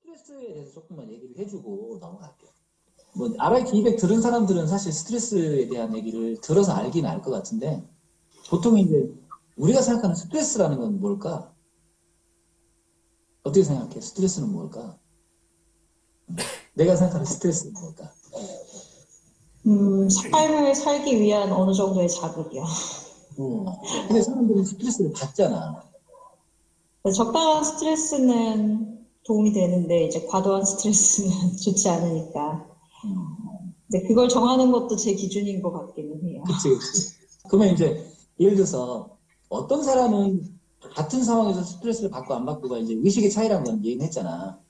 스트레스에 대해서 조금만 얘기를 해주고 넘어갈게요. 뭐 RIT 200 들은 사람들은 사실 스트레스에 대한 얘기를 들어서 알긴 알 것 같은데 보통 이제 우리가 생각하는 스트레스라는 건 뭘까? 어떻게 생각해? 스트레스는 뭘까? 내가 생각하는 스트레스는 뭘까? 삶을 살기 위한 어느 정도의 자극이요. 근데 사람들은 스트레스를 받잖아. 적당한 스트레스는 도움이 되는데, 이제 과도한 스트레스는 좋지 않으니까. 근데 그걸 정하는 것도 제 기준인 것 같기는 해요. 그치, 그치. 그러면 이제 예를 들어서 어떤 사람은 같은 상황에서 스트레스를 받고 안 받고가 이제 의식의 차이라는 건 얘기는 했잖아.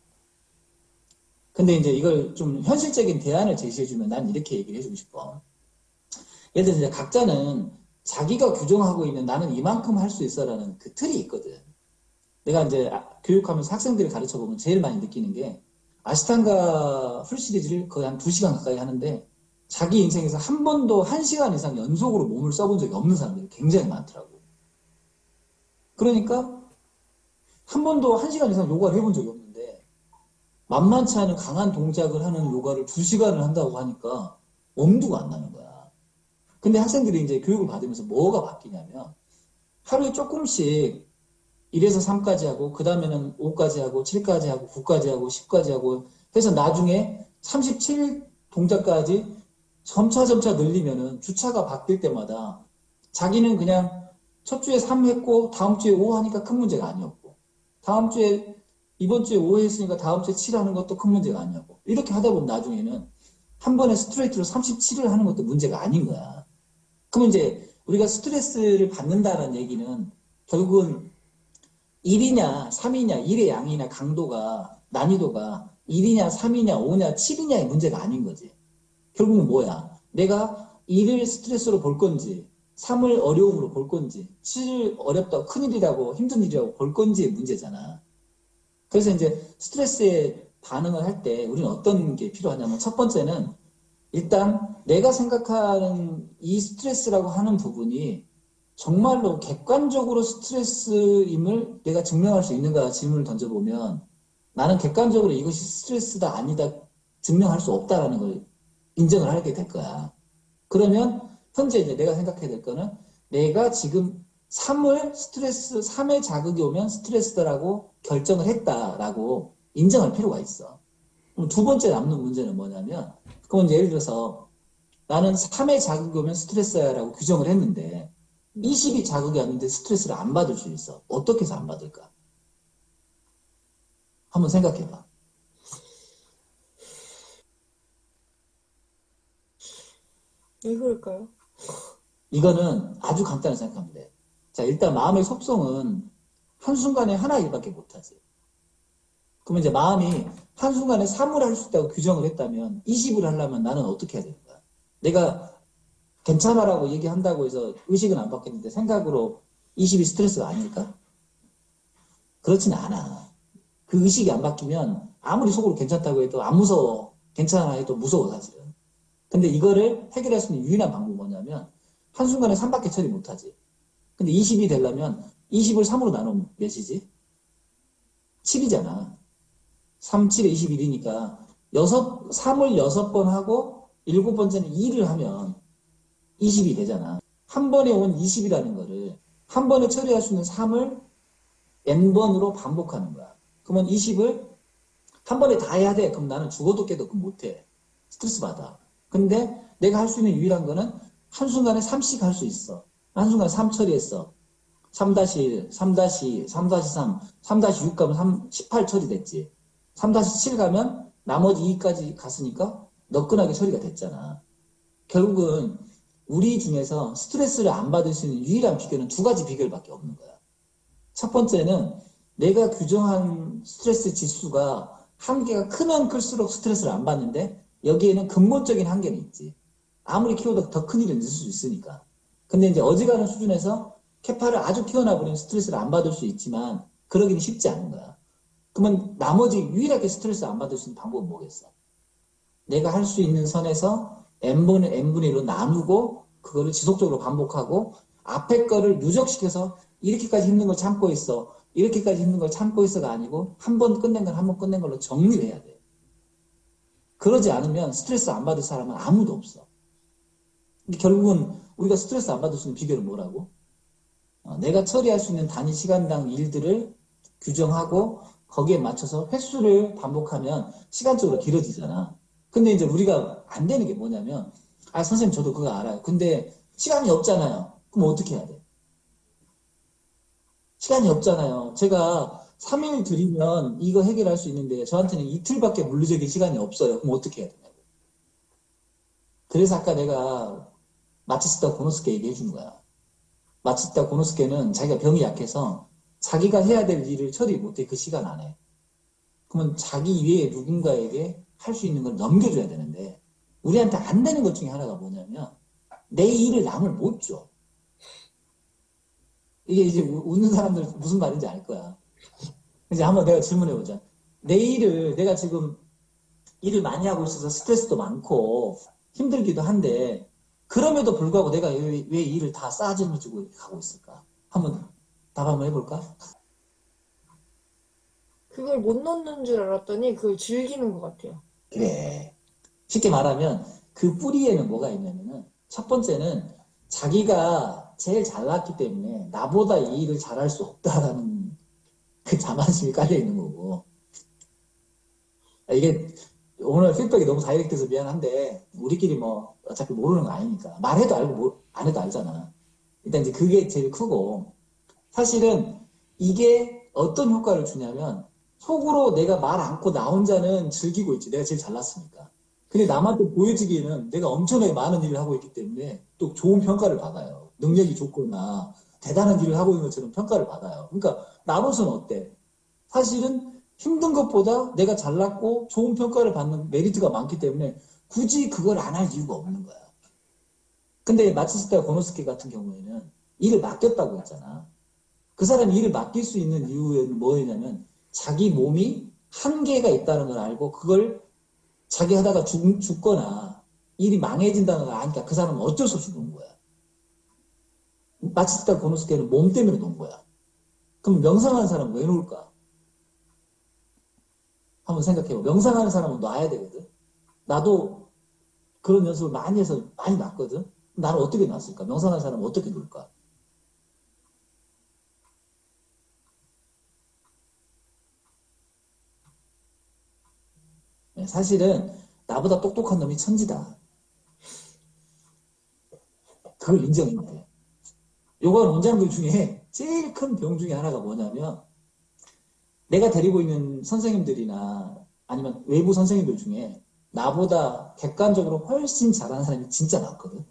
근데 이제 이걸 좀 현실적인 대안을 제시해주면 난 이렇게 얘기를 해주고 싶어. 예를 들어서 이제 각자는 자기가 규정하고 있는 나는 이만큼 할 수 있어라는 그 틀이 있거든. 내가 이제 교육하면서 학생들을 가르쳐 보면 제일 많이 느끼는 게 아시탄가 풀 시리즈를 거의 한 2시간 가까이 하는데 자기 인생에서 한 번도 1시간 이상 연속으로 몸을 써본 적이 없는 사람들이 굉장히 많더라고. 그러니까 한 번도 1시간 이상 요가를 해본 적이 없는데 만만치 않은 강한 동작을 하는 요가를 2시간을 한다고 하니까 엄두가 안 나는 거야. 근데 학생들이 이제 교육을 받으면서 뭐가 바뀌냐면 하루에 조금씩 1에서 3까지 하고 그 다음에는 5까지 하고 7까지 하고 9까지 하고 10까지 하고 해서 나중에 37 동작까지 점차 늘리면은 주차가 바뀔 때마다 자기는 그냥 첫 주에 3 했고 다음 주에 5 하니까 큰 문제가 아니었고 다음 주에 이번 주에 5 했으니까 다음 주에 7 하는 것도 큰 문제가 아니었고 이렇게 하다 보면 나중에는 한 번에 스트레이트로 37을 하는 것도 문제가 아닌 거야. 그러면 이제 우리가 스트레스를 받는다는 얘기는 결국은 1이냐 3이냐 1의 양이냐 강도가 난이도가 1이냐 3이냐 5냐 7이냐의 문제가 아닌 거지. 결국은 뭐야? 내가 1을 스트레스로 볼 건지 3을 어려움으로 볼 건지 7을 어렵다 큰일이라고 힘든 일이라고 볼 건지의 문제잖아. 그래서 이제 스트레스에 반응을 할 때 우리는 어떤 게 필요하냐면 첫 번째는 일단 내가 생각하는 이 스트레스라고 하는 부분이 정말로 객관적으로 스트레스임을 내가 증명할 수 있는가 질문을 던져보면 나는 객관적으로 이것이 스트레스다 아니다 증명할 수 없다라는 걸 인정을 하게 될 거야. 그러면 현재 이제 내가 생각해야 될 거는 내가 지금 3의 자극이 오면 스트레스다라고 결정을 했다라고 인정할 필요가 있어. 그럼 두 번째 남는 문제는 뭐냐면 그건 예를 들어서 나는 3의 자극이 오면 스트레스야라고 규정을 했는데 20이 자극이 왔는데 스트레스를 안 받을 수 있어. 어떻게 해서 안 받을까? 한번 생각해봐. 왜 그럴까요? 이거는 아주 간단히 생각하면 돼. 자, 일단 마음의 속성은 한순간에 하나 일밖에 못하지. 그러면 이제 마음이 한순간에 3을 할 수 있다고 규정을 했다면 20을 하려면 나는 어떻게 해야 되는 거야? 내가 괜찮아라고 얘기한다고 해서 의식은 안 바뀌는데 생각으로 20이 스트레스가 아닐까? 그렇지는 않아. 그 의식이 안 바뀌면 아무리 속으로 괜찮다고 해도 안 무서워. 괜찮아 해도 무서워 사실은. 근데 이거를 해결할 수 있는 유일한 방법이 뭐냐면 한순간에 3밖에 처리 못하지. 근데 20이 되려면 20을 3으로 나누면 몇이지? 7이잖아. 3, 7에 21이니까 3을 6번 하고 7번째는 2를 하면 20이 되잖아. 한 번에 온 20이라는 거를 한 번에 처리할 수 있는 3을 n번으로 반복하는 거야. 그러면 20을 한 번에 다 해야 돼. 그럼 나는 죽어도 깨도 그거 못해. 스트레스 받아. 근데 내가 할 수 있는 유일한 거는 한순간에 3씩 할 수 있어. 한순간에 3 처리했어. 3-1, 3-2, 3-3, 3-6 가면 18 처리됐지. 3-7 가면 나머지 2까지 갔으니까 너끈하게 처리가 됐잖아. 결국은 우리 중에서 스트레스를 안 받을 수 있는 유일한 비결은 두 가지 비결밖에 없는 거야. 첫 번째는 내가 규정한 스트레스 지수가 한계가 크면 클수록 스트레스를 안 받는데 여기에는 근본적인 한계는 있지. 아무리 키워도 더 큰 일은 있을 수 있으니까. 근데 이제 어지간한 수준에서 캐파를 아주 키워놔버리면 스트레스를 안 받을 수 있지만 그러기는 쉽지 않은 거야. 그러면 나머지 유일하게 스트레스 안 받을 수 있는 방법은 뭐겠어? 내가 할 수 있는 선에서 n분의 1로 나누고 그거를 지속적으로 반복하고 앞에 거를 누적시켜서 이렇게까지 힘든 걸 참고 있어. 이렇게까지 힘든 걸 참고 있어가 아니고 한 번 끝낸 건 한 번 끝낸 걸로 정리를 해야 돼. 그러지 않으면 스트레스 안 받을 사람은 아무도 없어. 근데 결국은 우리가 스트레스 안 받을 수 있는 비결은 뭐라고? 내가 처리할 수 있는 단위 시간당 일들을 규정하고 거기에 맞춰서 횟수를 반복하면 시간적으로 길어지잖아. 근데 이제 우리가 안 되는 게 뭐냐면, 아, 선생님 저도 그거 알아요. 근데 시간이 없잖아요. 그럼 어떻게 해야 돼? 시간이 없잖아요. 제가 3일 드리면 이거 해결할 수 있는데 저한테는 이틀밖에 물리적인 시간이 없어요. 그럼 어떻게 해야 되냐고. 그래서 아까 내가 마치스타 고노스케 얘기해 준 거야. 마치스타 고노스케는 자기가 병이 약해서 자기가 해야 될 일을 처리 못해, 그 시간 안에. 그러면 자기 위에 누군가에게 할 수 있는 걸 넘겨줘야 되는데 우리한테 안 되는 것 중에 하나가 뭐냐면 내 일을 남을 못 줘. 이게 이제 웃는 사람들 무슨 말인지 알 거야. 이제 한번 내가 질문해보자. 내 일을, 내가 지금 일을 많이 하고 있어서 스트레스도 많고 힘들기도 한데 그럼에도 불구하고 내가 왜 일을 다 싸질러주고 이렇게 하고 있을까? 답 한번 해볼까? 그걸 못 넣는 줄 알았더니 그걸 즐기는 것 같아요. 그래. 쉽게 말하면 그 뿌리에는 뭐가 있냐면은 첫 번째는 자기가 제일 잘났기 때문에 나보다 이 일을 잘할 수 없다라는 그 자만심이 깔려 있는 거고. 이게 오늘 피드백이 너무 다이렉트해서 미안한데 우리끼리 뭐 어차피 모르는 거 아니니까 말해도 알고 안 해도 알잖아. 일단 이제 그게 제일 크고 사실은 이게 어떤 효과를 주냐면 속으로 내가 말 않고 나 혼자는 즐기고 있지. 내가 제일 잘났으니까. 근데 남한테 보여지기에는 내가 엄청나게 많은 일을 하고 있기 때문에 또 좋은 평가를 받아요. 능력이 좋거나 대단한 일을 하고 있는 것처럼 평가를 받아요. 그러니까 나로서는 어때? 사실은 힘든 것보다 내가 잘났고 좋은 평가를 받는 메리트가 많기 때문에 굳이 그걸 안 할 이유가 없는 거야. 근데 마치스타 고노스케 같은 경우에는 일을 맡겼다고 했잖아. 그 사람이 일을 맡길 수 있는 이유는 뭐였냐면 자기 몸이 한계가 있다는 걸 알고 그걸 자기 하다가 죽거나 일이 망해진다는 걸 아니까 그 사람은 어쩔 수 없이 놓은 거야. 마치스타 고노스케는 몸 때문에 놓은 거야. 그럼 명상하는 사람은 왜 놓을까? 한번 생각해봐. 명상하는 사람은 놔야 되거든. 나도 그런 연습을 많이 해서 많이 놨거든. 나는 어떻게 놨을까? 명상하는 사람은 어떻게 놓을까? 사실은 나보다 똑똑한 놈이 천지다. 그걸 인정해야 돼. 요가 원장들 중에 제일 큰 병 중에 하나가 뭐냐면 내가 데리고 있는 선생님들이나 아니면 외부 선생님들 중에 나보다 객관적으로 훨씬 잘하는 사람이 진짜 많거든.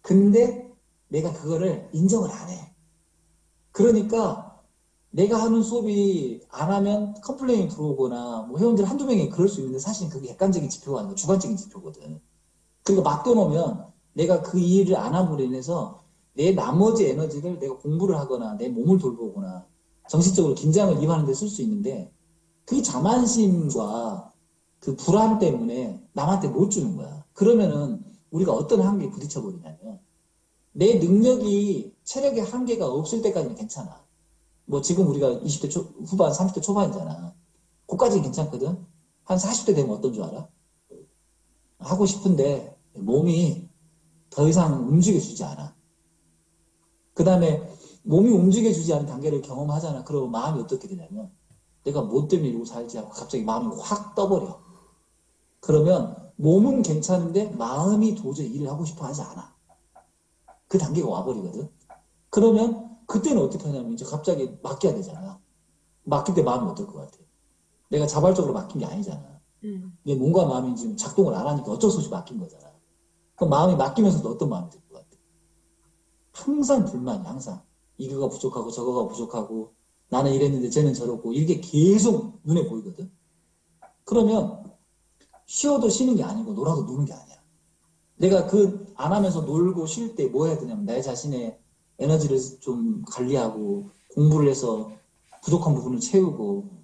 근데 내가 그거를 인정을 안 해. 그러니까 내가 하는 수업이 안 하면 컴플레인이 들어오거나 뭐 회원들 한두 명이 그럴 수 있는데 사실 그게 객관적인 지표가 아니고 주관적인 지표거든. 그리고 맡겨놓으면 내가 그 일을 안 함으로 인해서 내 나머지 에너지를 내가 공부를 하거나 내 몸을 돌보거나 정신적으로 긴장을 이완하는 데 쓸 수 있는데 그 자만심과 그 불안 때문에 남한테 못 주는 거야. 그러면은 우리가 어떤 한계에 부딪혀 버리냐면 내 능력이 체력의 한계가 없을 때까지는 괜찮아. 뭐 지금 우리가 20대 후반, 30대 초반이잖아. 그까지는 괜찮거든. 한 40대 되면 어떤 줄 알아? 하고 싶은데 몸이 더 이상 움직여주지 않아. 그 다음에 몸이 움직여주지 않은 단계를 경험하잖아. 그러면 마음이 어떻게 되냐면 내가 뭐 때문에 이러고 살지 하고 갑자기 마음이 확 떠버려. 그러면 몸은 괜찮은데 마음이 도저히 일을 하고 싶어 하지 않아. 그 단계가 와버리거든. 그러면 그때는 어떻게 하냐면 이제 갑자기 맡겨야 되잖아. 맡길 때 마음이 어떨 것 같아? 내가 자발적으로 맡긴 게 아니잖아. 내 몸과 마음이 지금 작동을 안 하니까 어쩔 수 없이 맡긴 거잖아. 그럼 마음이 맡기면서도 어떤 마음이 들 것 같아? 항상 불만이 항상. 이거가 부족하고 저거가 부족하고 나는 이랬는데 쟤는 저렇고 이게 계속 눈에 보이거든. 그러면 쉬어도 쉬는 게 아니고 놀아도 노는 게 아니야. 내가 그 안 하면서 놀고 쉴 때 뭐 해야 되냐면 내 자신의 에너지를 좀 관리하고 공부를 해서 부족한 부분을 채우고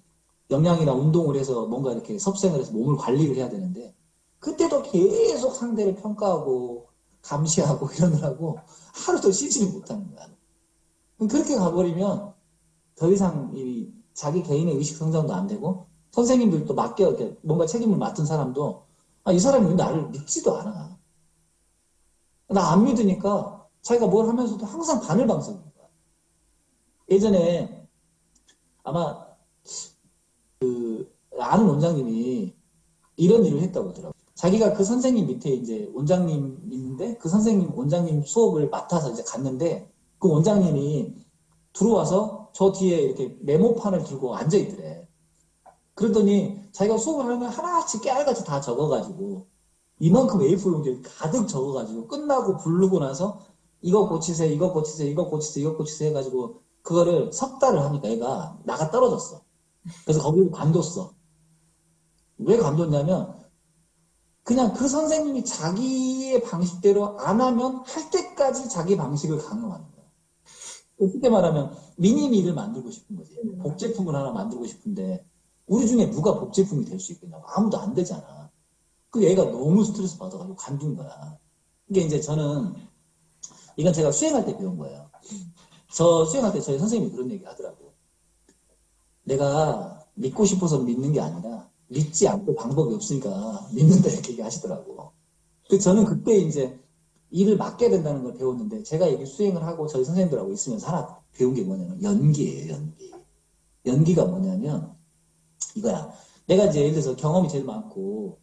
영양이나 운동을 해서 뭔가 이렇게 섭생을 해서 몸을 관리를 해야 되는데 그때도 계속 상대를 평가하고 감시하고 이러느라고 하루도 쉬지를 못하는 거야. 그렇게 가버리면 더 이상 자기 개인의 의식 성장도 안 되고 선생님들도 이렇게 뭔가 책임을 맡은 사람도 이 사람이 왜 나를 믿지도 않아. 나 안 믿으니까 자기가 뭘 하면서도 항상 바늘방석인 거야. 예전에 아마 아는 원장님이 이런 일을 했다고 하더라고요. 자기가 그 선생님 밑에 이제 원장님 있는데 그 원장님 수업을 맡아서 이제 갔는데 그 원장님이 들어와서 저 뒤에 이렇게 메모판을 들고 앉아있더래. 그러더니 자기가 수업을 하면 하나씩 깨알같이 다 적어가지고 이만큼 A4 용지를 가득 적어가지고 끝나고 부르고 나서 이거 고치세요, 이거 고치세요, 이거 고치세요, 이거 고치세요 해가지고 그거를 석 달을 하니까 얘가 나가 떨어졌어. 그래서 거기를 관뒀어. 왜 관뒀냐면 그냥 그 선생님이 자기의 방식대로 안 하면 할 때까지 자기 방식을 강요하는 거야. 쉽게 말하면 미니미를 만들고 싶은 거지. 복제품을 하나 만들고 싶은데 우리 중에 누가 복제품이 될 수 있겠냐고. 아무도 안 되잖아. 그 애가 너무 스트레스 받아가지고 관둔 거야. 이게 이제 저는 이건 제가 수행할 때 배운 거예요. 저 수행할 때 저희 선생님이 그런 얘기 하더라고. 내가 믿고 싶어서 믿는 게 아니라 믿지 않고 방법이 없으니까 믿는다 이렇게 얘기하시더라고. 저는 그때 이제 일을 맡게 된다는 걸 배웠는데 제가 이게 수행을 하고 저희 선생님들하고 있으면서 하나 배운 게 뭐냐면 연기예요, 연기. 연기가 뭐냐면 이거야. 내가 이제 예를 들어서 경험이 제일 많고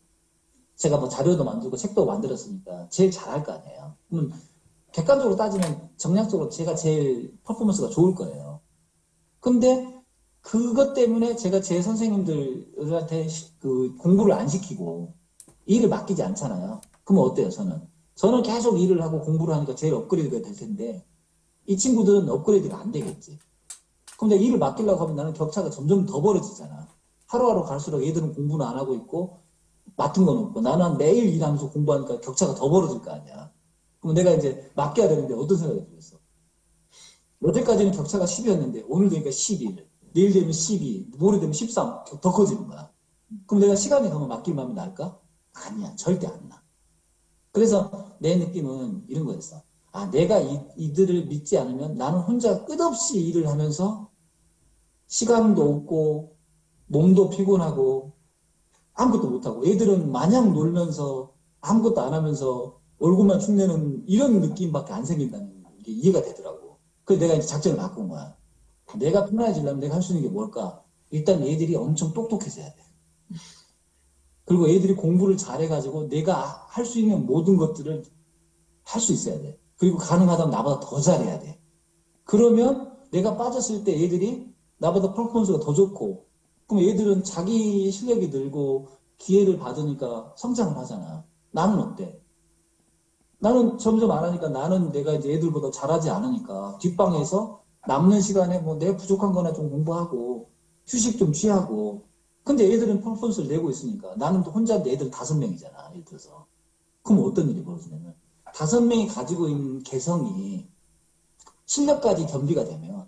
제가 뭐 자료도 만들고 책도 만들었으니까 제일 잘할 거 아니에요. 그럼 객관적으로 따지면 정량적으로 제가 제일 퍼포먼스가 좋을 거예요. 근데 그것 때문에 제가 제 선생님들한테 그 공부를 안 시키고 일을 맡기지 않잖아요. 그러면 어때요, 저는? 저는 계속 일을 하고 공부를 하니까 제일 업그레이드가 될 텐데 이 친구들은 업그레이드가 안 되겠지. 그럼 내가 일을 맡기려고 하면 나는 격차가 점점 더 벌어지잖아. 하루하루 갈수록 얘들은 공부는 안 하고 있고 맡은 건 없고 나는 매일 일하면서 공부하니까 격차가 더 벌어질 거 아니야. 그럼 내가 이제 맡겨야 되는데 어떤 생각이 들었어? 여태까지는 격차가 10이었는데 오늘 되니까 11, 내일 되면 12, 모레 되면 13 더 커지는 거야. 그럼 내가 시간이 가면 맡길 마음이 날까? 아니야, 절대 안 나. 그래서 내 느낌은 이런 거였어. 내가 이들을 믿지 않으면 나는 혼자 끝없이 일을 하면서 시간도 없고 몸도 피곤하고 아무것도 못하고 애들은 마냥 놀면서 아무것도 안 하면서 얼굴만 축내는 이런 느낌밖에 안 생긴다는 게 이해가 되더라고. 그래서 내가 이제 작전을 바꾼 거야. 내가 편안해지려면 내가 할 수 있는 게 뭘까? 일단 애들이 엄청 똑똑해져야 돼. 그리고 애들이 공부를 잘해가지고 내가 할 수 있는 모든 것들을 할 수 있어야 돼. 그리고 가능하다면 나보다 더 잘해야 돼. 그러면 내가 빠졌을 때 애들이 나보다 퍼포먼스가 더 좋고 그럼 애들은 자기 실력이 늘고 기회를 받으니까 성장을 하잖아. 나는 어때? 나는 점점 안 하니까 나는 내가 이제 애들보다 잘하지 않으니까 뒷방에서 남는 시간에 뭐 내가 부족한 거나 좀 공부하고 휴식 좀 취하고 근데 애들은 퍼포먼스를 내고 있으니까 나는 또 혼자인데 애들은 5명이잖아. 예를 들어서. 그럼 어떤 일이 벌어지냐면 5명이 가지고 있는 개성이 실력까지 겸비가 되면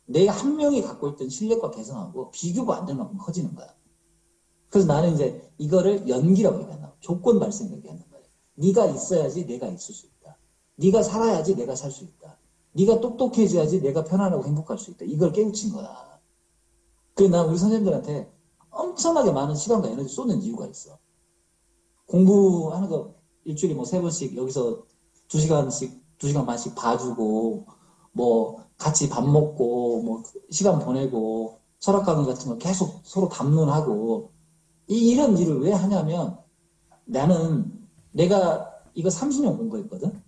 내가 한 명이 갖고 있던 실력과 개성하고 비교가 안 될 만큼 커지는 거야. 그래서 나는 이제 이거를 연기라고 얘기한다. 조건 발생 얘기하는 거야. 네가 있어야지 내가 있을 수 있다. 네가 살아야지 내가 살 수 있다. 네가 똑똑해져야지 내가 편안하고 행복할 수 있다. 이걸 깨우친 거야. 그래서 난 우리 선생님들한테 엄청나게 많은 시간과 에너지 쏟는 이유가 있어. 공부하는 거 일주일에 뭐 3번씩 여기서 2시간씩, 2시간 반씩 봐주고 뭐 같이 밥 먹고 뭐 시간 보내고 철학 강의 같은 거 계속 서로 담론하고 이런 일을 왜 하냐면 나는 내가 이거 30년 공부했거든.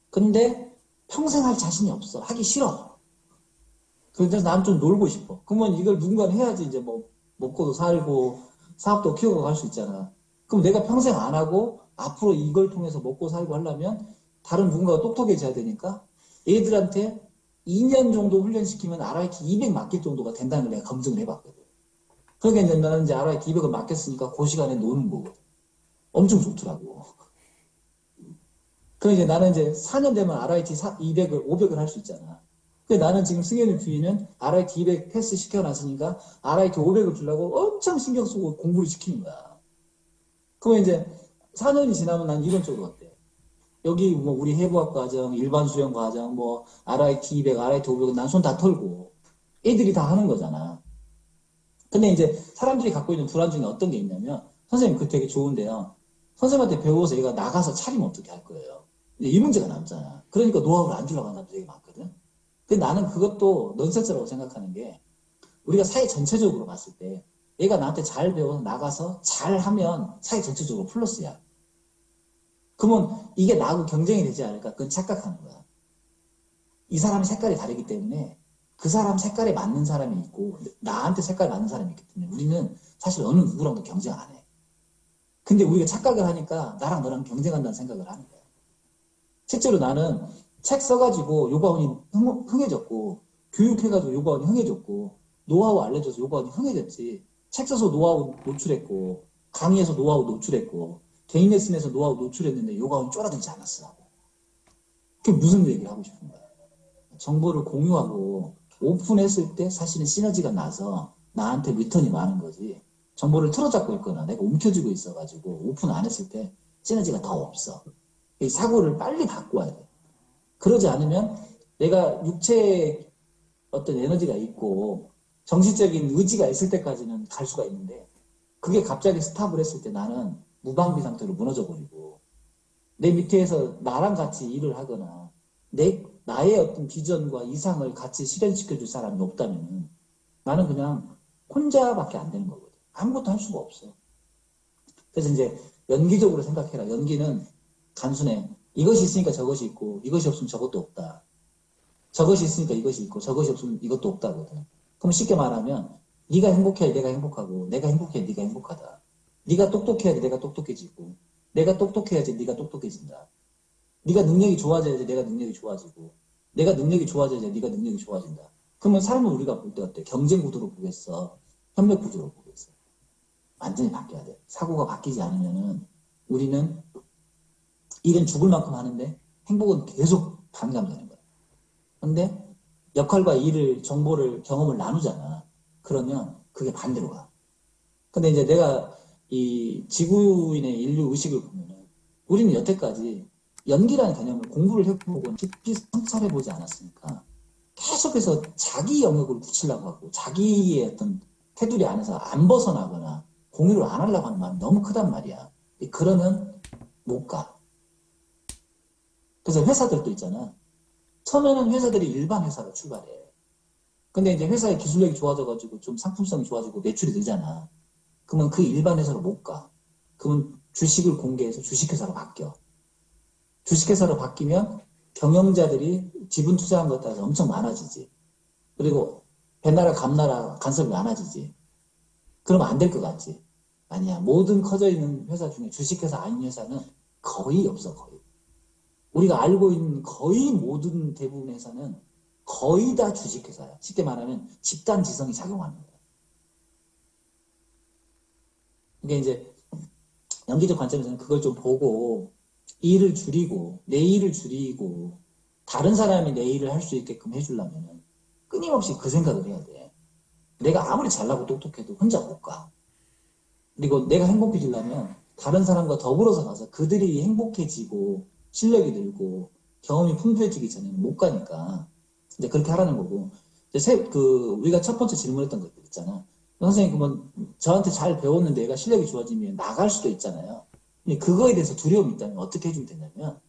근데 평생 할 자신이 없어. 하기 싫어. 그래서 난 좀 놀고 싶어. 그러면 이걸 누군가는 해야지 이제 뭐 먹고도 살고 사업도 키워가 갈 수 있잖아. 그럼 내가 평생 안 하고 앞으로 이걸 통해서 먹고 살고 하려면 다른 누군가가 똑똑해져야 되니까 애들한테 2년 정도 훈련시키면 RIT 200 맡길 정도가 된다는 걸 내가 검증을 해봤거든. 그러니까 이제 나는 이제 RIT 200을 맡겼으니까 그 시간에 노는 거거든. 엄청 좋더라고. 그래서 이제 나는 이제 4년 되면 RIT 200을, 500을 할 수 있잖아. 근데 나는 지금 승현이 주인은 RIT 200 패스 시켜놨으니까 RIT 500을 주려고 엄청 신경 쓰고 공부를 시키는 거야. 그러면 이제 4년이 지나면 난 이런 쪽으로 어때? 여기 뭐 우리 해부학 과정, 일반 수련 과정, 뭐 RIT 200, RIT 500은 난 손 다 털고 애들이 다 하는 거잖아. 근데 이제 사람들이 갖고 있는 불안 중에 어떤 게 있냐면, 선생님 그거 되게 좋은데요. 선생님한테 배워서 얘가 나가서 차리면 어떻게 할 거예요? 이제 이 문제가 남잖아. 그러니까 노하우를 안 주려고 하는 사람들이 되게 많거든. 근데 나는 그것도 넌센스라고 생각하는 게, 우리가 사회 전체적으로 봤을 때 얘가 나한테 잘 배워서 나가서 잘하면 사회 전체적으로 플러스야. 그러면 이게 나하고 경쟁이 되지 않을까? 그건 착각하는 거야. 이 사람의 색깔이 다르기 때문에 그 사람 색깔에 맞는 사람이 있고 나한테 색깔 맞는 사람이 있기 때문에 우리는 사실 어느 누구랑도 경쟁 안 해. 근데 우리가 착각을 하니까 나랑 너랑 경쟁한다는 생각을 하는 거야. 실제로 나는 책 써가지고 요가원이 흥해졌고, 교육해가지고 요가원이 흥해졌고, 노하우 알려줘서 요가원이 흥해졌지. 책 써서 노하우 노출했고, 강의에서 노하우 노출했고, 개인 레슨에서 노하우 노출했는데 요가원이 쫄아들지 않았어. 그게 무슨 얘기를 하고 싶은 거야. 정보를 공유하고 오픈했을 때 사실은 시너지가 나서 나한테 리턴이 많은 거지. 정보를 틀어잡고 있거나 내가 움켜쥐고 있어가지고 오픈 안 했을 때 시너지가 더 없어. 이 사고를 빨리 바꿔야 돼. 그러지 않으면 내가 육체에 어떤 에너지가 있고 정신적인 의지가 있을 때까지는 갈 수가 있는데, 그게 갑자기 스탑을 했을 때 나는 무방비 상태로 무너져 버리고, 내 밑에서 나랑 같이 일을 하거나 나의 어떤 비전과 이상을 같이 실현시켜 줄 사람이 없다면 나는 그냥 혼자밖에 안 되는 거거든. 아무것도 할 수가 없어. 그래서 이제 연기적으로 생각해라. 연기는 단순해. 이것이 있으니까 저것이 있고, 이것이 없으면 저것도 없다. 저것이 있으니까 이것이 있고, 저것이 없으면 이것도 없다거든. 그럼 쉽게 말하면 네가 행복해야 내가 행복하고, 내가 행복해야 네가 행복하다. 네가 똑똑해야지 내가 똑똑해지고, 내가 똑똑해야지 네가 똑똑해진다. 네가 능력이 좋아져야지 내가 능력이 좋아지고, 내가 능력이 좋아져야지 네가 능력이 좋아진다. 그러면 삶을 우리가 볼 때 어때? 경쟁 구도로 보겠어? 협력 구도로 보겠어? 완전히 바뀌어야 돼. 사고가 바뀌지 않으면은 우리는 일은 죽을 만큼 하는데 행복은 계속 반감되는 거야. 근데 역할과 일을, 정보를, 경험을 나누잖아. 그러면 그게 반대로 가. 근데 이제 내가 이 지구인의 인류 의식을 보면은 우리는 여태까지 연기라는 개념을 공부를 해보고 깊이 성찰해보지 않았으니까 계속해서 자기 영역을 굳히려고 하고 자기의 어떤 테두리 안에서 안 벗어나거나 공유를 안 하려고 하는 마음이 너무 크단 말이야. 그러면 못 가. 그래서 회사들도 있잖아. 처음에는 회사들이 일반 회사로 출발해. 근데 이제 회사의 기술력이 좋아져가지고 좀 상품성이 좋아지고 매출이 늘잖아. 그러면 그 일반 회사로 못 가. 그러면 주식을 공개해서 주식회사로 바뀌어. 주식회사로 바뀌면 경영자들이 지분 투자한 것에 따라서 엄청 많아지지. 그리고 배나라 감나라 간섭이 많아지지. 그러면 안 될 것 같지? 아니야. 모든 커져 있는 회사 중에 주식회사 아닌 회사는 거의 없어, 거의. 우리가 알고 있는 거의 모든 대부분의 회사는 거의 다 주식회사야. 쉽게 말하면 집단 지성이 작용하는 거야. 이게 이제 연기적 관점에서는 그걸 좀 보고 일을 줄이고 내 일을 줄이고 다른 사람이 내 일을 할 수 있게끔 해주려면 끊임없이 그 생각을 해야 돼. 내가 아무리 잘나고 똑똑해도 혼자 못 가. 그리고 내가 행복해지려면 다른 사람과 더불어서 가서 그들이 행복해지고 실력이 늘고 경험이 풍부해지기 전에는 못 가니까 이제 그렇게 하라는 거고. 이제 우리가 첫 번째 질문했던 것들 있잖아. 선생님, 그러면 저한테 잘 배웠는데 얘가 실력이 좋아지면 나갈 수도 있잖아요. 근데 그거에 대해서 두려움이 있다면 어떻게 해주면 되냐면,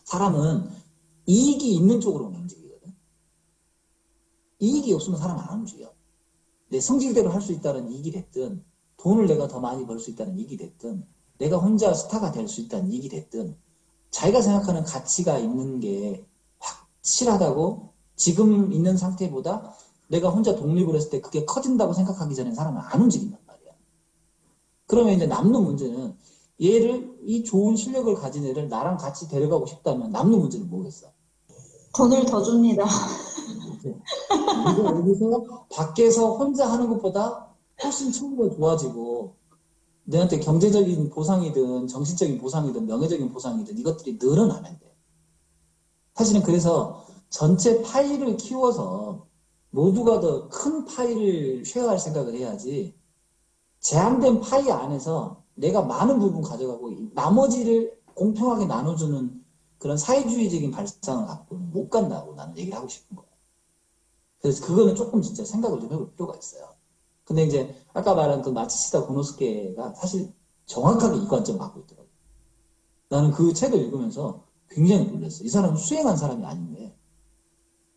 사람은 이익이 있는 쪽으로만 움직이거든. 이익이 없으면 사람 안 움직여. 내 성질대로 할 수 있다는 이익이 됐든, 돈을 내가 더 많이 벌 수 있다는 이익이 됐든, 내가 혼자 스타가 될 수 있다는 이익이 됐든, 자기가 생각하는 가치가 있는 게 확실하다고 지금 있는 상태보다 내가 혼자 독립을 했을 때 그게 커진다고 생각하기 전에 사람은 안 움직인단 말이야. 그러면 이제 남는 문제는, 이 좋은 실력을 가진 애를 나랑 같이 데려가고 싶다면 남는 문제는 뭐겠어? 돈을 더 줍니다. 우리가 여기서 밖에서 혼자 하는 것보다 훨씬 친구가 좋아지고 너한테 경제적인 보상이든 정신적인 보상이든 명예적인 보상이든 이것들이 늘어나면 돼. 사실은 그래서 전체 파이를 키워서 모두가 더 큰 파이를 쉐어할 생각을 해야지, 제한된 파이 안에서 내가 많은 부분 가져가고 나머지를 공평하게 나눠주는 그런 사회주의적인 발상을 갖고는 못 간다고 나는 얘기를 하고 싶은 거야. 그래서 그거는 조금 진짜 생각을 좀 해볼 필요가 있어요. 근데 이제 아까 말한 그 마츠시다 고노스케가 사실 정확하게 이 관점을 갖고 있더라고요. 나는 그 책을 읽으면서 굉장히 놀랐어. 이 사람은 수행한 사람이 아닌데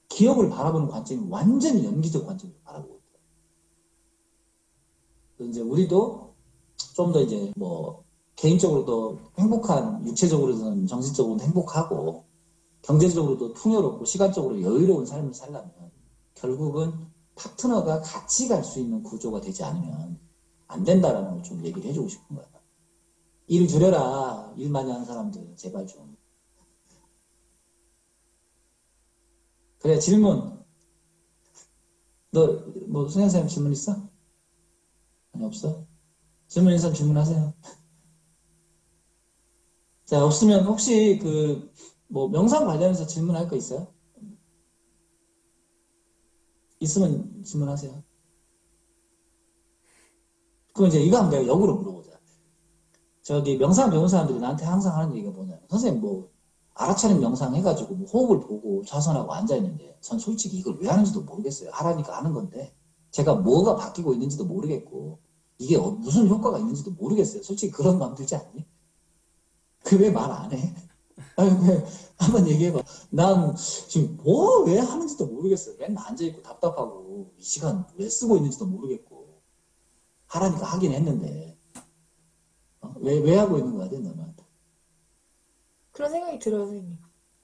기업을 바라보는 관점이 완전히 연기적 관점으로 바라보고 있더라고요. 그래서 이제 우리도 좀 더 이제 뭐 개인적으로도 행복한, 육체적으로든 정신적으로도 행복하고 경제적으로도 풍요롭고 시간적으로 여유로운 삶을 살려면 결국은 파트너가 같이 갈 수 있는 구조가 되지 않으면 안 된다라는 걸 좀 얘기를 해주고 싶은 거야. 일 줄여라. 일 많이 하는 사람들 제발 좀. 그래, 질문. 너 뭐 승현 선생님 질문 있어? 아니, 없어? 질문 있는 사람 질문하세요. 자, 없으면 혹시 그 뭐 명상 관련해서 질문할 거 있어요? 있으면 질문하세요. 그럼 이제 이거 한번 내가 역으로 물어보자. 저기 명상 배운 사람들이 나한테 항상 하는 얘기가 뭐냐면, 선생님 뭐 알아차림 명상 해가지고 뭐 호흡을 보고 좌선하고 앉아있는데 전 솔직히 이걸 왜 하는지도 모르겠어요. 하라니까 하는 건데 제가 뭐가 바뀌고 있는지도 모르겠고 이게 무슨 효과가 있는지도 모르겠어요. 솔직히 그런 마음 들지 않니? 그 왜 말 안 해? 아니 왜 한번 얘기해봐. 난 지금 뭐 왜 하는지도 모르겠어요. 맨날 앉아있고 답답하고 이 시간 왜 쓰고 있는지도 모르겠고 하라니까 하긴 했는데 왜 하고 있는 거야, 너는? 그런 생각이 들어요, 선생님.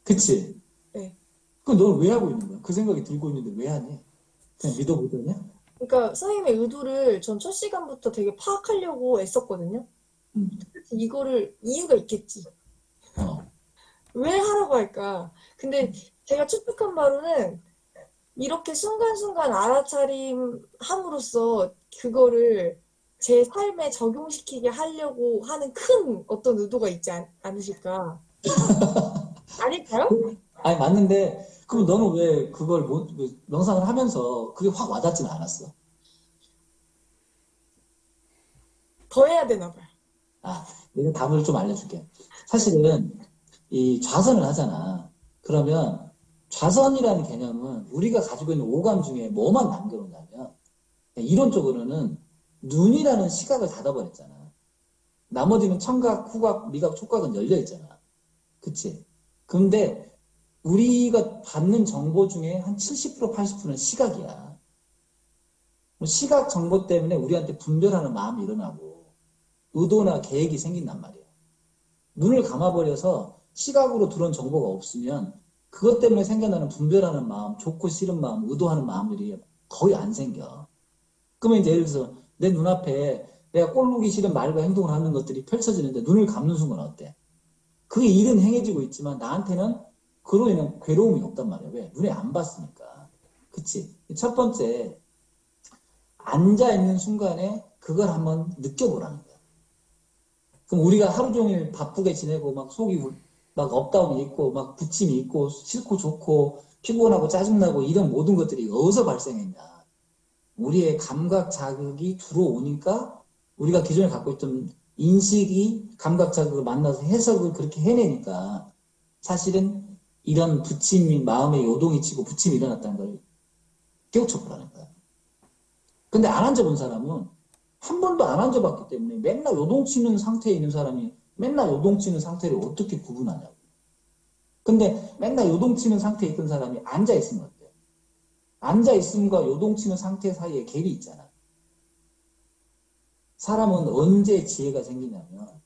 그치? 네. 그럼 너는 왜 하고 있는 거야? 그 생각이 들고 있는데 왜 하니? 그냥 믿어보더냐? 그러니까 선생님의 의도를 전 첫 시간부터 되게 파악하려고 애썼거든요. 음. 이거를 이유가 있겠지. 어. 왜 하라고 할까? 근데 제가 추측한 바로는 이렇게 순간순간 알아차림함으로써 그거를 제 삶에 적용시키게 하려고 하는 큰 어떤 의도가 있지 않으실까? 아닐까요? 아니, 맞는데, 그럼 너는 왜 그걸 못, 그 명상을 하면서 그게 확 와닿지는 않았어? 더 해야 되나 봐요. 아, 내가 답을 좀 알려줄게. 사실은 이 좌선을 하잖아. 그러면 좌선이라는 개념은 우리가 가지고 있는 오감 중에 뭐만 남겨놓냐면, 이론적으로는 눈이라는 시각을 닫아버렸잖아. 나머지는 청각, 후각, 미각, 촉각은 열려 있잖아. 그치? 근데 우리가 받는 정보 중에 한 70%, 80%는 시각이야. 시각 정보 때문에 우리한테 분별하는 마음이 일어나고 의도나 계획이 생긴단 말이야. 눈을 감아버려서 시각으로 들어온 정보가 없으면 그것 때문에 생겨나는 분별하는 마음, 좋고 싫은 마음, 의도하는 마음들이 거의 안 생겨. 그러면 이제 예를 들어서 내 눈앞에 내가 꼴보기 싫은 말과 행동을 하는 것들이 펼쳐지는데 눈을 감는 순간 어때? 그게 일은 행해지고 있지만 나한테는 그로 인한 괴로움이 없단 말이야. 왜? 눈에 안 봤으니까. 그치? 첫 번째, 앉아있는 순간에 그걸 한번 느껴보라는 거야. 그럼 우리가 하루 종일 바쁘게 지내고 막 속이 막 업다운이 있고 막 부침이 있고 싫고 좋고 피곤하고 짜증나고 이런 모든 것들이 어디서 발생했냐. 우리의 감각 자극이 들어오니까 우리가 기존에 갖고 있던 인식이 감각 자극을 만나서 해석을 그렇게 해내니까 사실은 이런 부침이 마음의 요동이 치고 부침이 일어났다는 걸 깨우쳐보라는 거야. 근데 안 앉아본 사람은 한 번도 안 앉아봤기 때문에 맨날 요동치는 상태에 있는 사람이 맨날 요동치는 상태를 어떻게 구분하냐고. 근데 맨날 요동치는 상태에 있던 사람이 앉아있으면 어때? 앉아있음과 요동치는 상태 사이에 갭이 있잖아. 사람은 언제 지혜가 생기냐면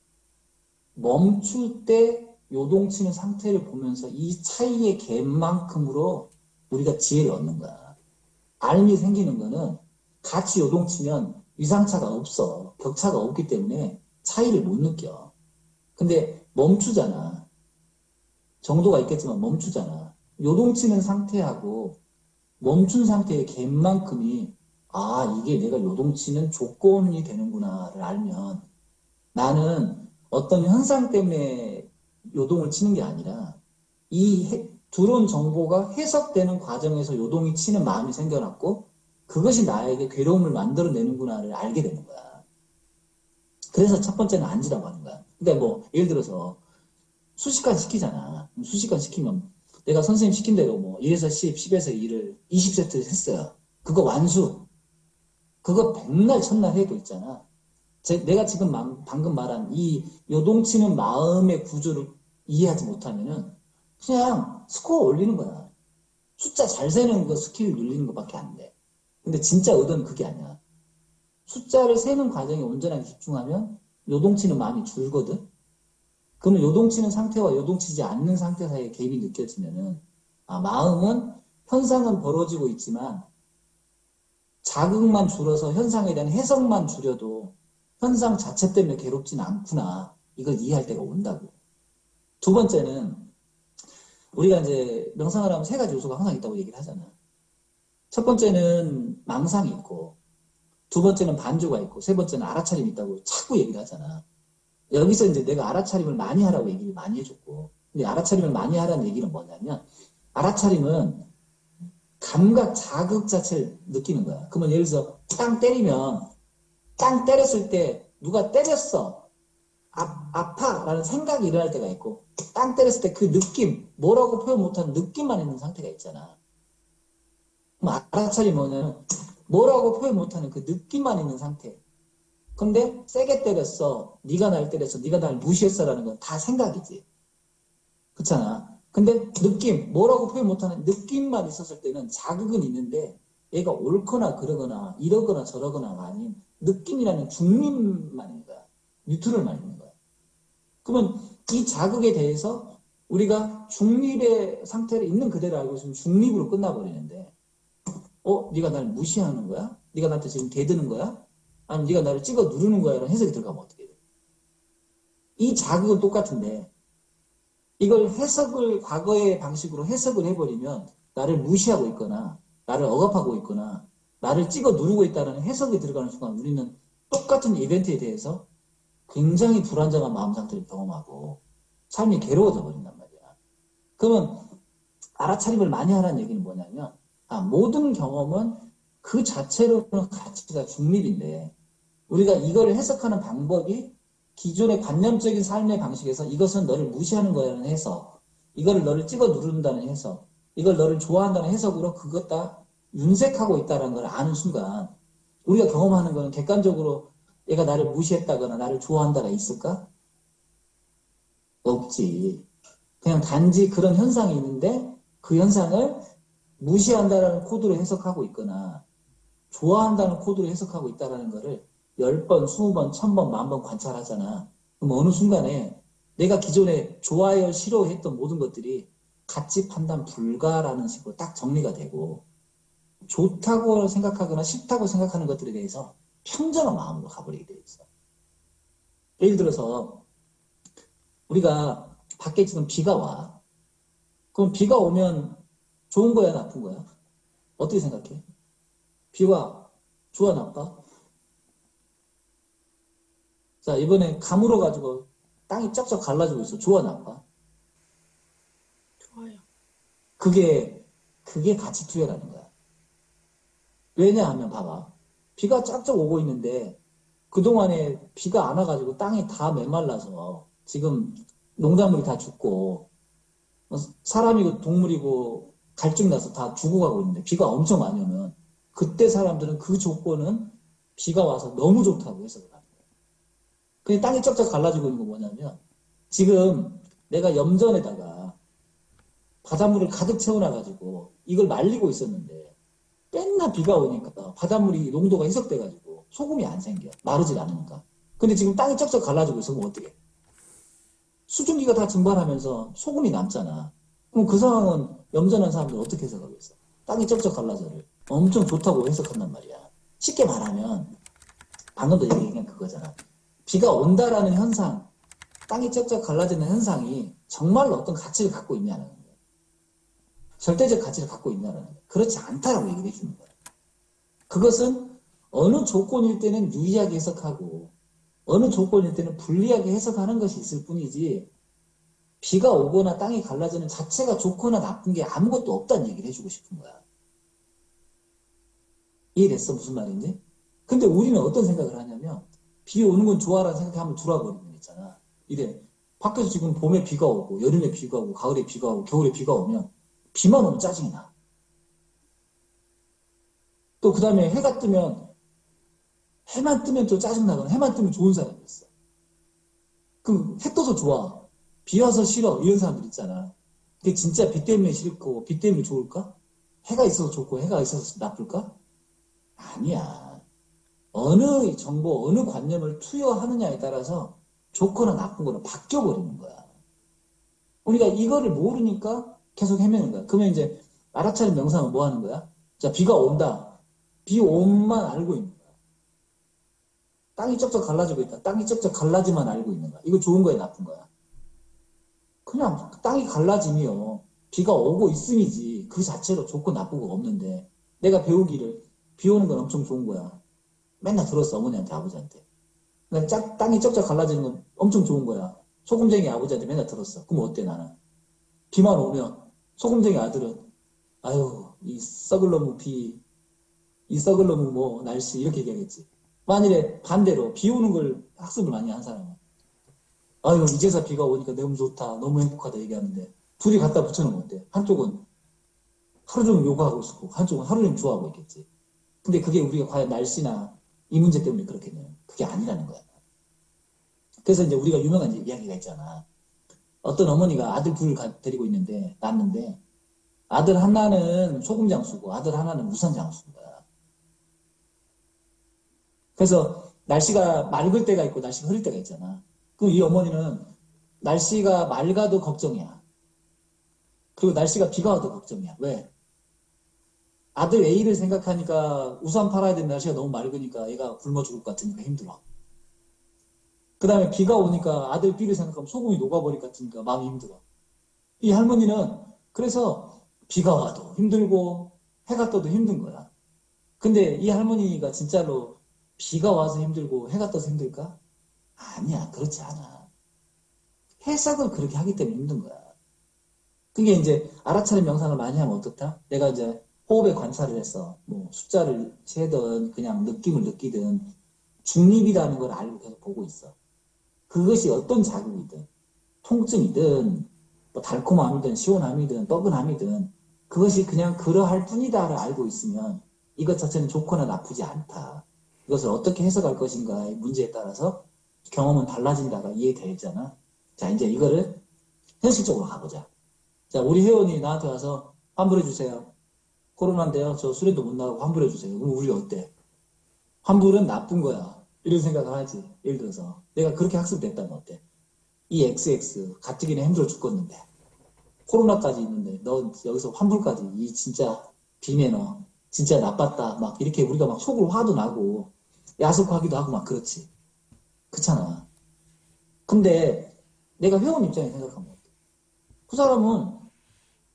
멈출 때 요동치는 상태를 보면서 이 차이의 갭만큼으로 우리가 지혜를 얻는 거야. 알미 생기는 거는 같이 요동치면 위상차가 없어. 격차가 없기 때문에 차이를 못 느껴. 근데 멈추잖아. 정도가 있겠지만 멈추잖아. 요동치는 상태하고 멈춘 상태의 갭만큼이 이게 내가 요동치는 조건이 되는구나를 알면 나는 어떤 현상 때문에 요동을 치는 게 아니라 이 들어온 정보가 해석되는 과정에서 요동이 치는 마음이 생겨났고 그것이 나에게 괴로움을 만들어내는구나를 알게 되는 거야. 그래서 첫 번째는 앉으라고 하는 거야. 그러니까 뭐 예를 들어서 수십간 시키잖아. 수십간 시키면 내가 선생님 시킨 대로 뭐 1에서 10, 10에서 2를 20세트 했어요. 그거 완수. 그거 백날 첫날 해도 있잖아. 내가 지금 방금 말한 이 요동치는 마음의 구조를 이해하지 못하면은 그냥 스코어 올리는 거야. 숫자 잘 세는 거 스킬 늘리는 것밖에 안 돼. 근데 진짜 의도는 그게 아니야. 숫자를 세는 과정에 온전하게 집중하면 요동치는 마음이 줄거든. 그러면 요동치는 상태와 요동치지 않는 상태 사이에 갭이 느껴지면은 마음은 현상은 벌어지고 있지만 자극만 줄어서 현상에 대한 해석만 줄여도 현상 자체 때문에 괴롭진 않구나. 이걸 이해할 때가 온다고. 두 번째는 우리가 이제 명상을 하면 세 가지 요소가 항상 있다고 얘기를 하잖아. 첫 번째는 망상이 있고, 두 번째는 반주가 있고, 세 번째는 알아차림이 있다고 자꾸 얘기를 하잖아. 여기서 이제 내가 알아차림을 많이 하라고 얘기를 많이 해줬고, 근데 알아차림을 많이 하라는 얘기는 뭐냐면, 알아차림은 감각 자극 자체를 느끼는 거야. 그러면 예를 들어서 땅 때리면, 땅 때렸을 때 누가 때렸어. 아파라는 생각이 일어날 때가 있고, 땅 때렸을 때 그 느낌, 뭐라고 표현 못하는 느낌만 있는 상태가 있잖아. 그럼 알아차림이 뭐냐면 뭐라고 표현 못하는 그 느낌만 있는 상태. 근데 세게 때렸어, 네가 날 때렸어, 네가 날 무시했어라는 건 다 생각이지. 그렇잖아. 근데 느낌, 뭐라고 표현 못하는 느낌만 있었을 때는 자극은 있는데 얘가 옳거나 그러거나 이러거나 저러거나가 아닌 느낌이라는 중립만 있는 거야. 뉴트럴만 있는 거야. 그러면 이 자극에 대해서 우리가 중립의 상태를 있는 그대로 알고 있으면 중립으로 끝나버리는데, 네가 날 무시하는 거야? 네가 나한테 지금 대드는 거야? 아니면 네가 나를 찍어 누르는 거야? 이런 해석이 들어가면 어떻게 돼? 이 자극은 똑같은데 이걸 해석을 과거의 방식으로 해석을 해버리면 나를 무시하고 있거나 나를 억압하고 있거나 나를 찍어 누르고 있다는 해석이 들어가는 순간 우리는 똑같은 이벤트에 대해서 굉장히 불안정한 마음 상태를 경험하고 삶이 괴로워져 버린단 말이야. 그러면 알아차림을 많이 하라는 얘기는 뭐냐면 모든 경험은 그 자체로는 가치가 중립인데 우리가 이걸 해석하는 방법이 기존의 관념적인 삶의 방식에서 이것은 너를 무시하는 거라는 해석, 이걸 너를 찍어 누른다는 해석, 이걸 너를 좋아한다는 해석으로 그것 다 윤색하고 있다는 걸 아는 순간 우리가 경험하는 거는 객관적으로 얘가 나를 무시했다거나 나를 좋아한다가 있을까? 없지. 그냥 단지 그런 현상이 있는데 그 현상을 무시한다라는 코드로 해석하고 있거나 좋아한다는 코드로 해석하고 있다는 거를 10번, 20번, 1000번, 10,000번 관찰하잖아. 그럼 어느 순간에 내가 기존에 좋아요, 싫어했던 모든 것들이 가치 판단 불가라는 식으로 딱 정리가 되고 좋다고 생각하거나 싫다고 생각하는 것들에 대해서 평정한 마음으로 가버리게 돼 있어. 예를 들어서 우리가 밖에 지금 비가 와. 그럼 비가 오면 좋은 거야, 나쁜 거야? 어떻게 생각해? 비와 좋아, 나빠? 자, 이번에 가물어 가지고 땅이 쩍쩍 갈라지고 있어. 좋아, 나빠? 좋아요. 그게 가치 투여라는 거야. 왜냐하면 봐봐. 비가 쫙쫙 오고 있는데 그동안에 비가 안 와가지고 땅이 다 메말라서 지금 농작물이 다 죽고 사람이고 동물이고 갈증나서 다 죽어가고 있는데 비가 엄청 많이 오면 그때 사람들은 그 조건은 비가 와서 너무 좋다고 해석을 하는 거예요. 근데 땅이 쩍쩍 갈라지고 있는 건 뭐냐면 지금 내가 염전에다가 바닷물을 가득 채워놔가지고 이걸 말리고 있었는데 맨날 비가 오니까 바닷물이 농도가 희석돼가지고 소금이 안 생겨. 마르질 않으니까. 근데 지금 땅이 쩍쩍 갈라지고 있어. 그럼 어떻게? 수증기가 다 증발하면서 소금이 남잖아. 그럼 그 상황은 염전한 사람들 어떻게 해석하겠어? 땅이 쩍쩍 갈라져를 엄청 좋다고 해석한단 말이야. 쉽게 말하면 방금도 얘기한 그거잖아. 비가 온다라는 현상, 땅이 쩍쩍 갈라지는 현상이 정말로 어떤 가치를 갖고 있냐는 거예요. 절대적 가치를 갖고 있냐는 거예요. 그렇지 않다라고 얘기를 해주는 거예요. 그것은 어느 조건일 때는 유의하게 해석하고 어느 조건일 때는 불리하게 해석하는 것이 있을 뿐이지 비가 오거나 땅이 갈라지는 자체가 좋거나 나쁜 게 아무것도 없다는 얘기를 해주고 싶은 거야. 이해됐어? 무슨 말인지? 근데 우리는 어떤 생각을 하냐면 비 오는 건 좋아라는 생각이 한번 들어와 버리는 거 있잖아. 이래. 밖에서 지금 봄에 비가 오고, 여름에 비가 오고, 가을에 비가 오고, 겨울에 비가 오면, 비만 오면 짜증이 나. 또 그 다음에 해가 뜨면, 해만 뜨면 또 짜증나거나, 해만 뜨면 좋은 사람이 있어. 그럼 해 떠서 좋아. 비 와서 싫어. 이런 사람들 있잖아. 근데 진짜 비 때문에 싫고, 비 때문에 좋을까? 해가 있어서 좋고, 해가 있어서 나쁠까? 아니야. 어느 정보, 어느 관념을 투여하느냐에 따라서 좋거나 나쁜 거는 바뀌어버리는 거야. 우리가 이거를 모르니까 계속 헤매는 거야. 그러면 이제 알아차린 명상은 뭐 하는 거야? 자, 비가 온다. 비 온만 알고 있는 거야. 땅이 쩍쩍 갈라지고 있다. 땅이 쩍쩍 갈라지만 알고 있는 거야. 이거 좋은 거야, 나쁜 거야? 그냥 땅이 갈라지며 비가 오고 있음이지 그 자체로 좋고 나쁘고 없는데 내가 배우기를 비 오는 건 엄청 좋은 거야. 맨날 들었어, 어머니한테, 아버지한테. 땅이 쩍쩍 갈라지는 건 엄청 좋은 거야. 소금쟁이 아버지한테 맨날 들었어. 그럼 어때, 나는? 비만 오면 소금쟁이 아들은 아유, 이 썩을 놈의 비, 이 썩을 놈의 뭐 날씨 이렇게 얘기하겠지. 만일에 반대로 비 오는 걸 학습을 많이 한 사람은 아유, 이제서 비가 오니까 너무 좋다, 너무 행복하다 얘기하는데 둘이 갖다 붙여놓으면 어때? 한쪽은 하루 종일 요구하고 있고 한쪽은 하루 종일 좋아하고 있겠지. 근데 그게 우리가 과연 날씨나 이 문제 때문에 그렇겠네요. 그게 아니라는 거야. 그래서 이제 우리가 유명한 이야기가 있잖아. 어떤 어머니가 아들 둘을 데리고 있는데, 낳는데, 아들 하나는 소금 장수고, 아들 하나는 무선 장수인 거야. 그래서 날씨가 맑을 때가 있고, 날씨가 흐릴 때가 있잖아. 그럼 이 어머니는 날씨가 맑아도 걱정이야. 그리고 날씨가 비가 와도 걱정이야. 왜? 아들 A를 생각하니까 우산 팔아야 되는 날씨가 너무 맑으니까 얘가 굶어 죽을 것 같으니까 힘들어. 그 다음에 비가 오니까 아들 B를 생각하면 소금이 녹아버릴 것 같으니까 마음이 힘들어. 이 할머니는 그래서 비가 와도 힘들고 해가 떠도 힘든 거야. 근데 이 할머니가 진짜로 비가 와서 힘들고 해가 떠서 힘들까? 아니야, 그렇지 않아. 해석을 그렇게 하기 때문에 힘든 거야. 그게 이제 알아차린 명상을 많이 하면 어떻다? 내가 이제 호흡에 관찰을 했어. 뭐 숫자를 세든 그냥 느낌을 느끼든 중립이라는 걸 알고 계속 보고 있어. 그것이 어떤 자극이든 통증이든 뭐 달콤함이든 시원함이든 뻐근함이든 그것이 그냥 그러할 뿐이다를 알고 있으면 이것 자체는 좋거나 나쁘지 않다. 이것을 어떻게 해석할 것인가의 문제에 따라서 경험은 달라진다가 이해되잖아. 자, 이제 이거를 현실적으로 가보자. 자, 우리 회원이 나한테 와서 환불해주세요. 코로나인데요. 저 수련도 못 나가고 환불해주세요. 그럼 우리 어때? 환불은 나쁜 거야. 이런 생각을 하지. 예를 들어서 내가 그렇게 학습됐다면 어때? 이 XX 가뜩이나 힘들어 죽겠는데 코로나까지 있는데 너 여기서 환불까지 이 진짜 비매너 진짜 나빴다 막 이렇게 우리가 막 속으로 화도 나고 야속하기도 하고 막 그렇지. 그렇잖아. 근데 내가 회원 입장에 생각하면 어때? 그 사람은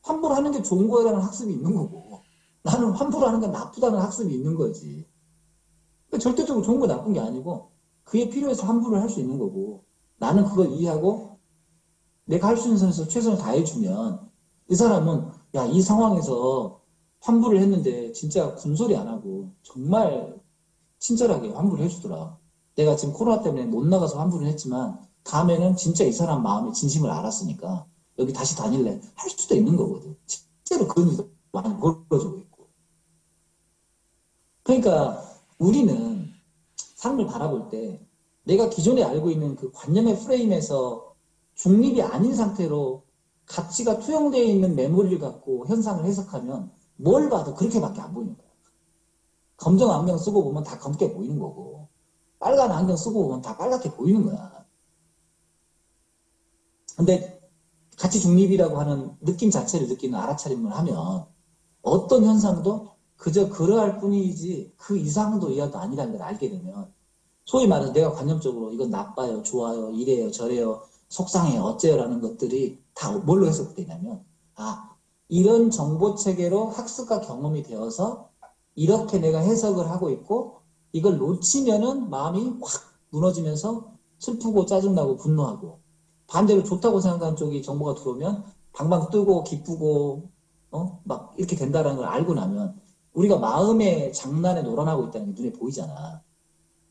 환불하는 게 좋은 거라는 학습이 있는 거고 나는 환불하는 게 나쁘다는 학습이 있는 거지. 그러니까 절대적으로 좋은 거 나쁜 게 아니고 그에 필요해서 환불을 할 수 있는 거고 나는 그걸 이해하고 내가 할 수 있는 선에서 최선을 다해주면 이 사람은 야, 이 상황에서 환불을 했는데 진짜 군소리 안 하고 정말 친절하게 환불을 해주더라. 내가 지금 코로나 때문에 못 나가서 환불을 했지만 다음에는 진짜 이 사람 마음의 진심을 알았으니까 여기 다시 다닐래 할 수도 있는 거거든. 실제로 그런 일도 많이 벌어지고 있고. 그러니까 우리는 삶을 바라볼 때 내가 기존에 알고 있는 그 관념의 프레임에서 중립이 아닌 상태로 가치가 투영되어 있는 메모리를 갖고 현상을 해석하면 뭘 봐도 그렇게밖에 안 보이는 거야. 검정 안경 쓰고 보면 다 검게 보이는 거고 빨간 안경 쓰고 보면 다 빨갛게 보이는 거야. 근데 가치 중립이라고 하는 느낌 자체를 느끼는 알아차림을 하면 어떤 현상도 그저 그러할 뿐이지 그 이상도 이하도 아니라는 걸 알게 되면 소위 말해서 내가 관념적으로 이건 나빠요, 좋아요, 이래요, 저래요, 속상해요, 어째요라는 것들이 다 뭘로 해석되냐면 이런 정보 체계로 학습과 경험이 되어서 이렇게 내가 해석을 하고 있고 이걸 놓치면은 마음이 확 무너지면서 슬프고 짜증나고 분노하고 반대로 좋다고 생각하는 쪽이 정보가 들어오면 방방 뜨고 기쁘고 막 이렇게 된다는 걸 알고 나면 우리가 마음의 장난에 놀아나고 있다는 게 눈에 보이잖아.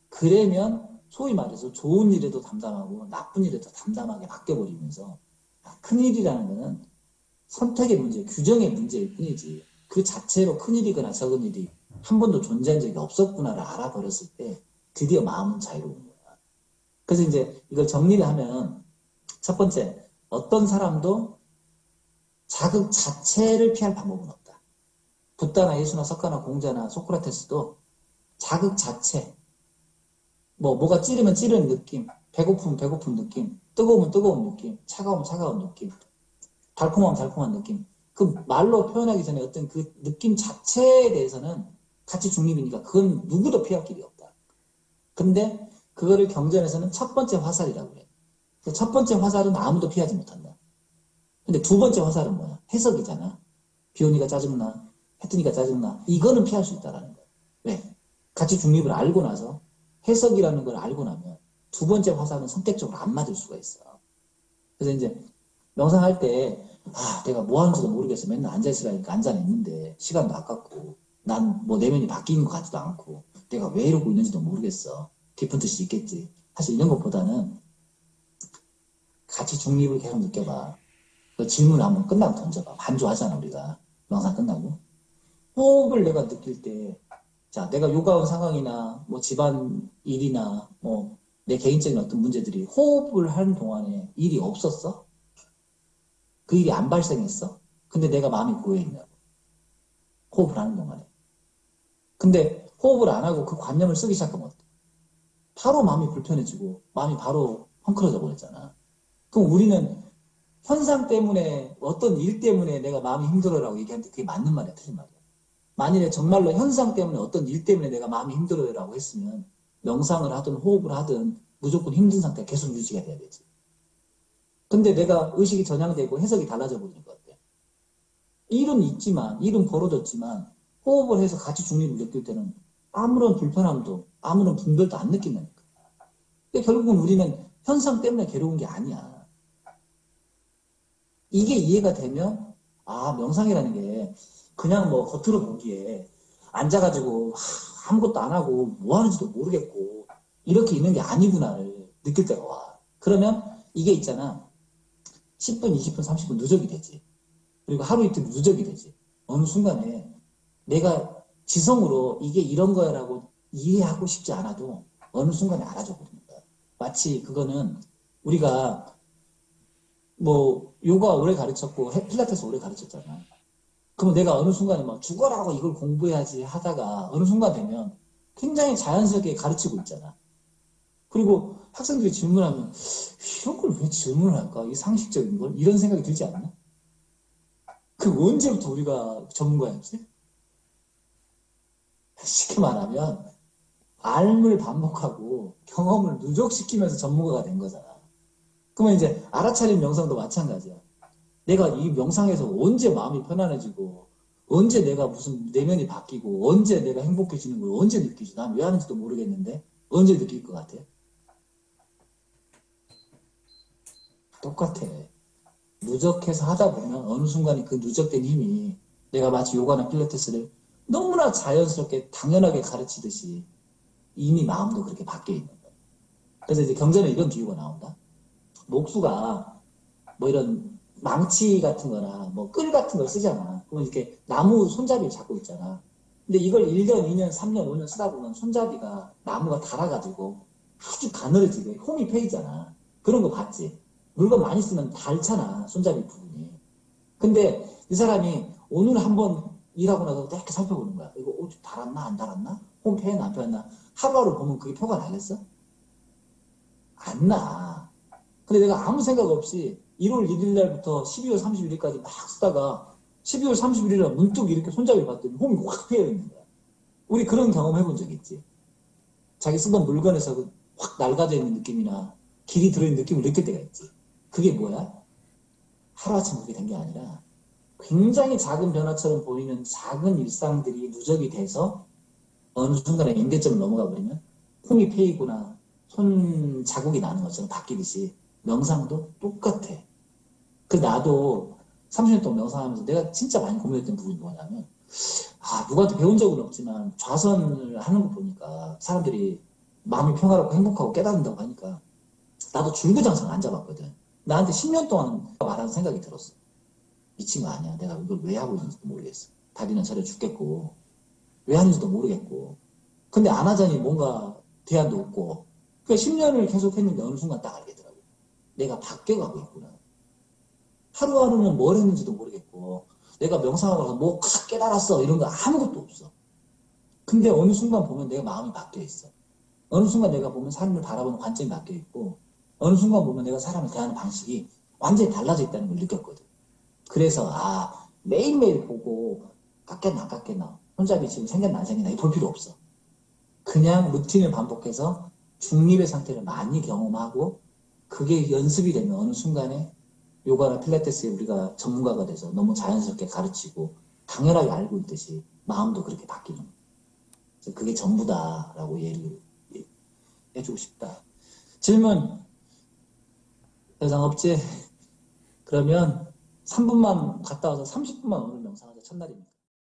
그러면 소위 말해서 좋은 일에도 담담하고 나쁜 일에도 담담하게 바뀌어버리면서 큰일이라는 거는 선택의 문제, 규정의 문제일 뿐이지 그 자체로 큰일이거나 적은 일이 한 번도 존재한 적이 없었구나를 알아버렸을 때 드디어 마음은 자유로운 거야. 그래서 이제 이걸 정리를 하면 첫 번째, 어떤 사람도 자극 자체를 피할 방법은 없다. 붓다나 예수나 석가나 공자나 소크라테스도 자극 자체, 뭐가 찌르면 찌르는 느낌, 배고프면 배고픈 느낌, 뜨거우면 뜨거운 느낌, 차가우면 차가운 느낌, 달콤하면 달콤한 느낌. 그 말로 표현하기 전에 어떤 그 느낌 자체에 대해서는 가치 중립이니까 그건 누구도 피할 길이 없다. 근데 그거를 경전에서는 첫 번째 화살이라고 그래. 첫 번째 화살은 아무도 피하지 못한다. 근데 두 번째 화살은 뭐야? 해석이잖아. 비 오니까 짜증나, 해 뜨니까 짜증나. 이거는 피할 수 있다라는 거야. 왜? 가치 중립을 알고 나서 해석이라는 걸 알고 나면 두 번째 화살은 선택적으로 안 맞을 수가 있어. 그래서 이제 명상할 때 내가 뭐 하는지도 모르겠어. 맨날 앉아있으라니까 앉아있는데 시간도 아깝고 난 뭐 내면이 바뀌는 것 같지도 않고 내가 왜 이러고 있는지도 모르겠어. 깊은 뜻이 있겠지. 사실 이런 것보다는 가치 중립을 계속 느껴봐. 그 질문을 한번 끝나고 던져봐. 반주하잖아 우리가. 명상 끝나고. 호흡을 내가 느낄 때 자, 내가 요가원 상황이나 뭐 집안 일이나 뭐 내 개인적인 어떤 문제들이 호흡을 하는 동안에 일이 없었어? 그 일이 안 발생했어? 근데 내가 마음이 고여있냐고. 호흡을 하는 동안에. 근데 호흡을 안 하고 그 관념을 쓰기 시작하면 어때? 바로 마음이 불편해지고 마음이 바로 헝클어져 버렸잖아. 그럼 우리는 현상 때문에 어떤 일 때문에 내가 마음이 힘들어라고 얘기하는데 그게 맞는 말이야, 틀린 말이야. 만일에 정말로 현상 때문에 어떤 일 때문에 내가 마음이 힘들어라고 했으면 명상을 하든 호흡을 하든 무조건 힘든 상태가 계속 유지가 돼야 되지. 근데 내가 의식이 전향되고 해석이 달라져 버리는 것 같아. 일은 있지만, 일은 벌어졌지만 호흡을 해서 같이 중립을 느낄 때는 아무런 불편함도 아무런 분별도 안 느낀다니까. 근데 결국은 우리는 현상 때문에 괴로운 게 아니야. 이게 이해가 되면 명상이라는 게 그냥 뭐 겉으로 보기에 앉아가지고 아무것도 안 하고 뭐 하는지도 모르겠고 이렇게 있는 게 아니구나를 느낄 때가 와. 그러면 이게 있잖아. 10분, 20분, 30분 누적이 되지. 그리고 하루 이틀 누적이 되지. 어느 순간에 내가 지성으로 이게 이런 거야라고 이해하고 싶지 않아도 어느 순간에 알아져 버리는 거야. 마치 그거는 우리가 뭐 요가 오래 가르쳤고 필라테스 오래 가르쳤잖아. 그러면 내가 어느 순간에 막 죽어라고 이걸 공부해야지 하다가 어느 순간 되면 굉장히 자연스럽게 가르치고 있잖아. 그리고 학생들이 질문하면 이런 걸 왜 질문을 할까? 이 상식적인 걸? 이런 생각이 들지 않나? 그 언제부터 우리가 전문가였지? 쉽게 말하면 알을 반복하고 경험을 누적시키면서 전문가가 된 거잖아. 그러면 이제 알아차린 명상도 마찬가지야. 내가 이 명상에서 언제 마음이 편안해지고 언제 내가 무슨 내면이 바뀌고 언제 내가 행복해지는 걸 언제 느끼지? 난 왜 하는지도 모르겠는데 언제 느낄 것 같아? 똑같아. 누적해서 하다 보면 어느 순간에 그 누적된 힘이 내가 마치 요가나 필라테스를 너무나 자연스럽게 당연하게 가르치듯이 이미 마음도 그렇게 바뀌어 있는 거야. 그래서 이제 경전에 이런 비유가 나온다. 목수가 뭐 이런 망치 같은 거나 뭐 끌 같은 걸 쓰잖아. 그러면 이렇게 나무 손잡이를 잡고 있잖아. 근데 이걸 1년, 2년, 3년, 5년 쓰다 보면 손잡이가 나무가 닳아가지고 아주 가늘어지게 홈이 패이잖아. 그런 거 봤지? 물건 많이 쓰면 닳잖아, 손잡이 부분이. 근데 이 사람이 오늘 한번 일하고 나서 이렇게 살펴보는 거야. 이거 좀 닳았나, 안 닳았나? 홈 패였나, 안 패였나? 하루하루 보면 그게 표가 나겠어? 안 나. 근데 내가 아무 생각 없이 1월 1일 날부터 12월 31일까지 막 쓰다가 12월 31일 날 문득 이렇게 손잡이를 봤더니 홈이 확 패여 있는 거야. 우리 그런 경험 해본 적 있지? 자기 쓰던 물건에서 확 낡아져 있는 느낌이나 길이 들어있는 느낌을 느낄 때가 있지. 그게 뭐야? 하루아침 그렇게 된 게 아니라 굉장히 작은 변화처럼 보이는 작은 일상들이 누적이 돼서 어느 순간에 임계점을 넘어가 버리면 홈이 패이거나 손 자국이 나는 것처럼 바뀌듯이 명상도 똑같아. 그 나도 30년 동안 명상하면서 내가 진짜 많이 고민했던 부분이 뭐냐면 누구한테 배운 적은 없지만 좌선을 하는 거 보니까 사람들이 마음이 평화롭고 행복하고 깨닫는다고 하니까 나도 줄구장창 안 잡았거든. 나한테 10년 동안 말하는 생각이 들었어. 미친 거 아니야. 내가 이걸 왜 하고 있는지도 모르겠어. 다리는 저려 죽겠고 왜 하는지도 모르겠고. 근데 안 하자니 뭔가 대안도 없고. 그 10년을 계속 했는데 어느 순간 딱 알겠더라고. 내가 바뀌어가고 있구나. 하루하루는 뭘 했는지도 모르겠고 내가 명상하고 뭐 깨달았어 이런 거 아무것도 없어. 근데 어느 순간 보면 내가 마음이 바뀌어 있어. 어느 순간 내가 보면 사람을 바라보는 관점이 바뀌어 있고 어느 순간 보면 내가 사람을 대하는 방식이 완전히 달라져 있다는 걸 느꼈거든. 그래서 매일매일 보고 깎였나 안 깎였나 혼잡이 지금 생겼나 안 생겼나 볼 필요 없어. 그냥 루틴을 반복해서 중립의 상태를 많이 경험하고 그게 연습이 되면 어느 순간에 요가나 필라테스에 우리가 전문가가 돼서 너무 자연스럽게 가르치고 당연하게 알고 있듯이 마음도 그렇게 바뀌는 거예요. 그래서 그게 전부다라고 얘기를 해주고 싶다. 질문 더 이상 없지? 그러면 3분만 갔다 와서 30분만 오늘 명상하자. 첫날이니까.